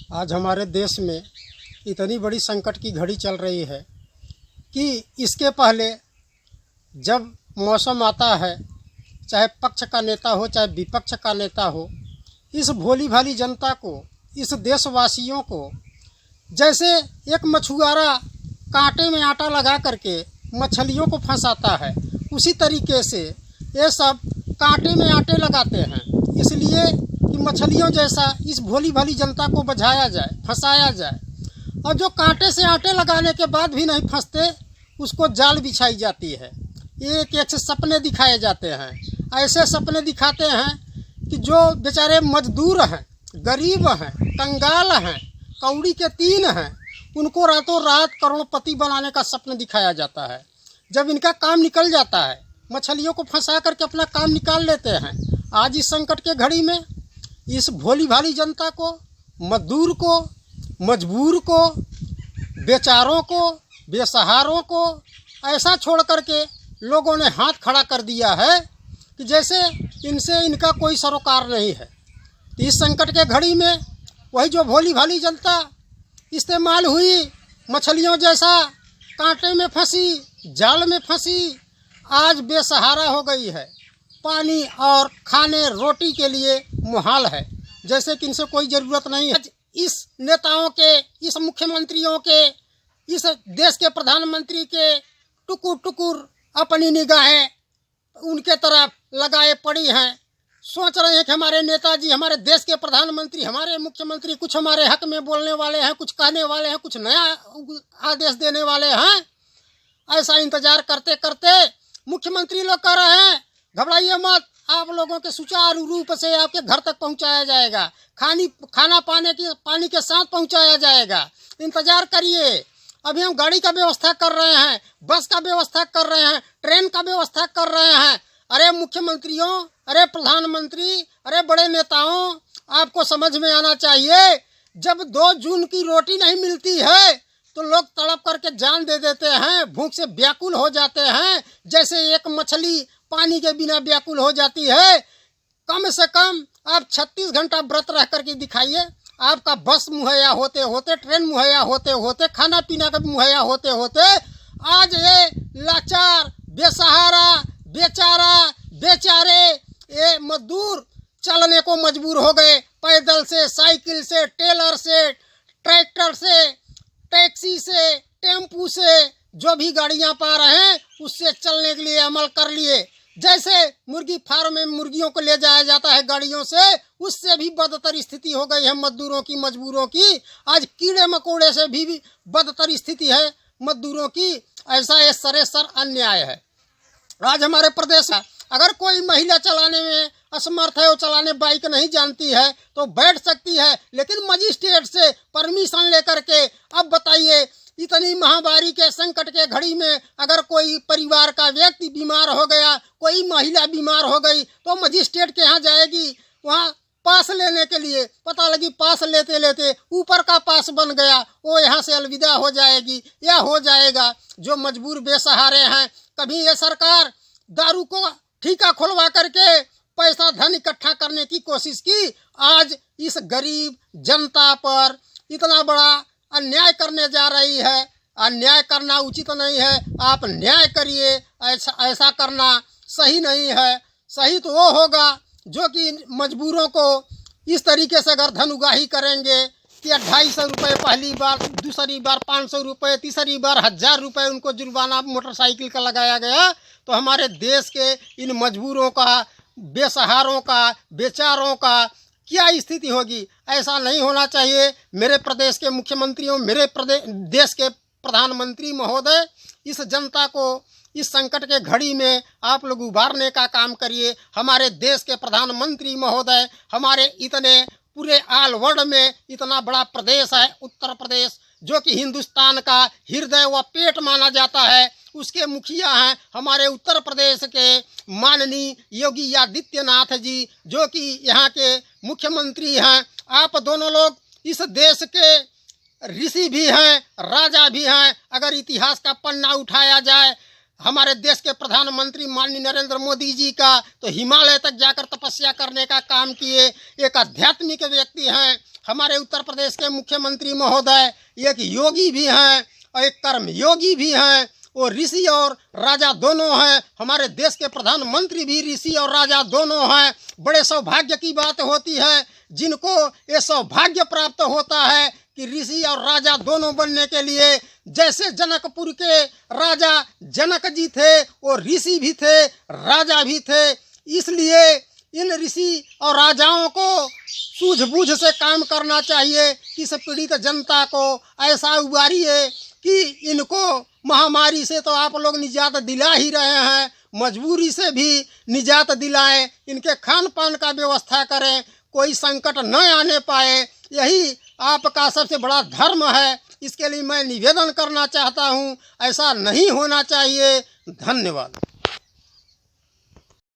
आज हमारे देश में इतनी बड़ी संकट की घड़ी चल रही है कि इसके पहले जब मौसम आता है, चाहे पक्ष का नेता हो चाहे विपक्ष का नेता हो, इस भोली भाली जनता को, इस देशवासियों को जैसे एक मछुआरा कांटे में आटा लगा करके मछलियों को फंसाता है, उसी तरीके से ये सब कांटे में आटे लगाते हैं, इसलिए कि मछलियों जैसा इस भोली भाली जनता को बझाया जाए, फंसाया जाए। और जो कांटे से आटे लगाने के बाद भी नहीं फंसते, उसको जाल बिछाई जाती है। एक एक से सपने दिखाए जाते हैं। ऐसे सपने दिखाते हैं कि जो बेचारे मजदूर हैं, गरीब हैं, कंगाल हैं, कौड़ी के तीन हैं, उनको रातों रात करोड़पति बनाने का सपना दिखाया जाता है। जब इनका काम निकल जाता है, मछलियों को फंसा करके अपना काम निकाल लेते हैं। आज इस संकट के घड़ी में इस भोली भाली जनता को, मजदूर को, मजबूर को, बेचारों को, बेसहारों को ऐसा छोड़ करके लोगों ने हाथ खड़ा कर दिया है कि जैसे इनसे इनका कोई सरोकार नहीं है। तो इस संकट के घड़ी में वही जो भोली भाली जनता इस्तेमाल हुई, मछलियों जैसा कांटे में फंसी, जाल में फंसी, आज बेसहारा हो गई है। पानी और खाने रोटी के लिए मुहाल है, जैसे कि इनसे कोई ज़रूरत नहीं है। इस नेताओं के, इस मुख्यमंत्रियों के, इस देश के प्रधानमंत्री के टुकुर टुकुर अपनी निगाहें उनके तरफ लगाए पड़ी हैं। सोच रहे हैं कि हमारे नेताजी, हमारे देश के प्रधानमंत्री, हमारे मुख्यमंत्री कुछ हमारे हक में बोलने वाले हैं, कुछ कहने वाले हैं, कुछ नया आदेश देने वाले हैं। ऐसा इंतजार करते करते मुख्यमंत्री लोग कह रहे हैं, घबराइए मत, आप लोगों के सुचारू रूप से आपके घर तक पहुंचाया जाएगा, खाना पानी के साथ पहुंचाया जाएगा, इंतजार करिए। अभी हम गाड़ी का व्यवस्था कर रहे हैं, बस का व्यवस्था कर रहे हैं, ट्रेन का व्यवस्था कर रहे हैं। अरे मुख्यमंत्रियों, अरे प्रधानमंत्री, अरे बड़े नेताओं, आपको समझ में आना चाहिए, जब 2 जून की रोटी नहीं मिलती है तो लोग तड़प करके जान दे देते हैं, भूख से व्याकुल हो जाते हैं, जैसे एक मछली पानी के बिना व्याकुल हो जाती है। कम से कम आप 36 घंटा व्रत रह करके दिखाइए। आपका बस मुहैया होते होते, ट्रेन मुहैया होते होते, खाना पीना का मुहैया होते होते, आज ये लाचार, बेसहारा, बेचारे ये मजदूर चलने को मजबूर हो गए। पैदल से, साइकिल से, टेलर से, ट्रैक्टर से, टैक्सी से, टेम्पू से, जो भी गाड़ियां पा रहे हैं उससे चलने के लिए अमल कर लिए। जैसे मुर्गी फार्म में मुर्गियों को ले जाया जाता है गाड़ियों से, उससे भी बदतर स्थिति हो गई है मजदूरों की, मजबूरों की। आज कीड़े मकोड़े से भी बदतर स्थिति है मजदूरों की। ऐसा ये सरेसर अन्याय है। आज हमारे प्रदेश है, अगर कोई महिला चलाने में असमर्थ है, वो चलाने बाइक नहीं जानती है तो बैठ सकती है, लेकिन मजिस्ट्रेट से परमिशन लेकर के, अब बताइए इतनी महामारी के संकट के घड़ी में अगर कोई परिवार का व्यक्ति बीमार हो गया, कोई महिला बीमार हो गई, तो मजिस्ट्रेट के यहाँ जाएगी, वहाँ पास लेने के लिए। पता लगी पास लेते लेते ऊपर का पास बन गया, वो यहाँ से अलविदा हो जाएगी या हो जाएगा। जो मजबूर बेसहारे हैं, कभी ये सरकार दारू को ठीका खुलवा करके पैसा धन इकट्ठा करने की कोशिश की, आज इस गरीब जनता पर इतना बड़ा अन्याय करने जा रही है। अन्याय करना उचित नहीं है, आप न्याय करिए। ऐसा करना सही नहीं है। सही तो वो होगा जो कि मजबूरों को इस तरीके से अगर धन उगाही करेंगे कि 250 रुपये पहली बार, दूसरी बार 500 रुपये, तीसरी बार 1000 रुपये उनको जुर्माना मोटरसाइकिल का लगाया गया, तो हमारे देश के इन मजबूरों का, बेसहारों का, बेचारों का क्या स्थिति होगी। ऐसा नहीं होना चाहिए। मेरे प्रदेश के मुख्यमंत्रियों, मेरे देश के प्रधानमंत्री महोदय, इस जनता को इस संकट के घड़ी में आप लोग उबारने का काम करिए। हमारे देश के प्रधानमंत्री महोदय, हमारे इतने पूरे ऑल वर्ल्ड में इतना बड़ा प्रदेश है उत्तर प्रदेश, जो कि हिंदुस्तान का हृदय व पेट माना जाता है, उसके मुखिया हैं हमारे उत्तर प्रदेश के माननीय योगी आदित्यनाथ जी, जो कि यहाँ के मुख्यमंत्री हैं। आप दोनों लोग इस देश के ऋषि भी हैं, राजा भी हैं। अगर इतिहास का पन्ना उठाया जाए हमारे देश के प्रधानमंत्री माननीय नरेंद्र मोदी जी का, तो हिमालय तक जाकर तपस्या करने का काम किए। एक आध्यात्मिक व्यक्ति हैं हमारे उत्तर प्रदेश के मुख्यमंत्री महोदय एक योगी भी हैं और एक कर्म योगी भी हैं। वो ऋषि और राजा दोनों हैं। हमारे देश के प्रधानमंत्री भी ऋषि और राजा दोनों हैं। बड़े सौभाग्य की बात होती है जिनको ये सौभाग्य प्राप्त होता है कि ऋषि और राजा दोनों बनने के लिए। जैसे जनकपुर के राजा जनक जी थे, वो ऋषि भी थे, राजा भी थे। इसलिए इन ऋषि और राजाओं को सूझबूझ से काम करना चाहिए कि इस पीड़ित जनता को ऐसा उबारिए कि इनको महामारी से तो आप लोग निजात दिला ही रहे हैं, मजबूरी से भी निजात दिलाएं, इनके खान पान का व्यवस्था करें, कोई संकट न आने पाए। यही आपका सबसे बड़ा धर्म है। इसके लिए मैं निवेदन करना चाहता हूँ, ऐसा नहीं होना चाहिए। धन्यवाद।